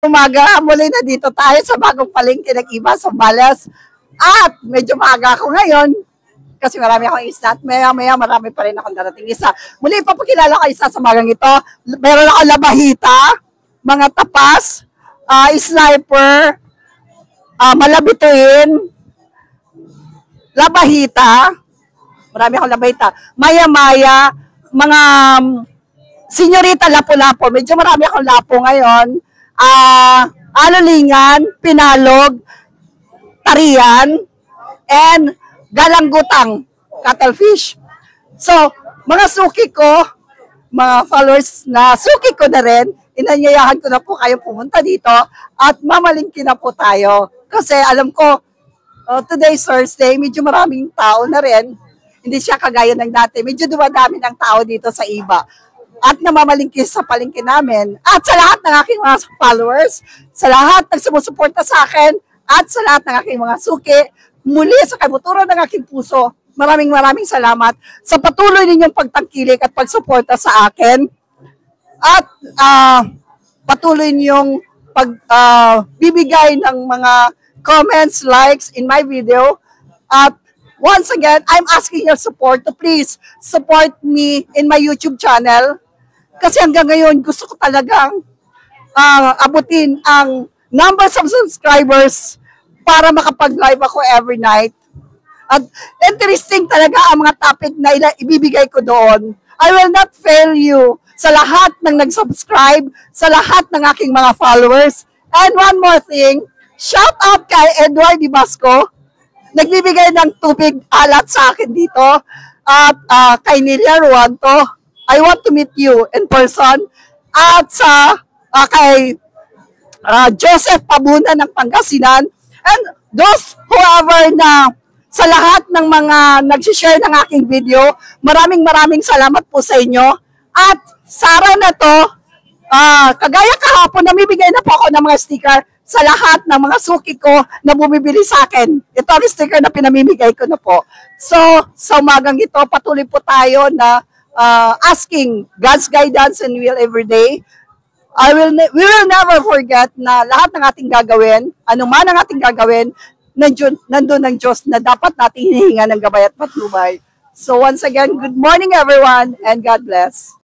Umaga, muli na dito tayo sa bagong palengke ng Iba, Zambales. At medyo maaga ako ngayon kasi marami akong isa at maya-maya marami pa rin akong darating isa. Muli ipapakilala ko isa sa magang ito. Meron ako labahita, mga tapas, sniper, malabituin, labahita, marami akong labahita, maya-maya, mga senyorita lapo-lapo. Medyo marami akong lapo ngayon. Alulingan, pinalog, tarian, and galanggutang, cuttlefish. So, mga suki ko, mga followers na suki ko na rin, inanyayahan ko na po kayo pumunta dito at mamalingki na po tayo. Kasi alam ko, today's Thursday, medyo maraming tao na rin. Hindi siya kagaya ng dati. Medyo dumadami ng tao dito sa Iba. At namamalingki sa palengke namin. At sa lahat ng aking mga followers, sa lahat ng sumusuporta sa akin, at sa lahat ng aking mga suki, muli sa kabuturan ng aking puso, maraming salamat sa patuloy ninyong pagtangkilik at pagsuporta sa akin. At patuloy ninyong pagbibigay ng mga comments, likes in my video. At once again, I'm asking your support to please support me in my YouTube channel. Kasi hanggang ngayon, gusto ko talagang abutin ang numbers of subscribers para makapag-live ako every night. At interesting talaga ang mga topic na ibibigay ko doon. I will not fail you sa lahat ng nag-subscribe, sa lahat ng aking mga followers. And one more thing, shout out kay Edward Ibasco. Nagbibigay ng tubig alat sa akin dito. At kay Nilia Ruanto. I want to meet you in person. At sa kay Joseph Pabuna ng Pangasinan. And those whoever na sa lahat ng mga nag-share ng aking video, maraming salamat po sa inyo. At sa araw na to, kagaya kahapon, namibigay na po ako ng mga sticker sa lahat ng mga suki ko na bumibili sa akin. Ito ang sticker na pinamimigay ko na po. So, sa umagang ito, patuloy po tayo na asking God's guidance and will every day. We will never forget na lahat ng ating gagawin, anuman ang ating gagawin, nandun ng Diyos na dapat natin hinihinga ng gabay at patnubay. So once again, good morning everyone and God bless.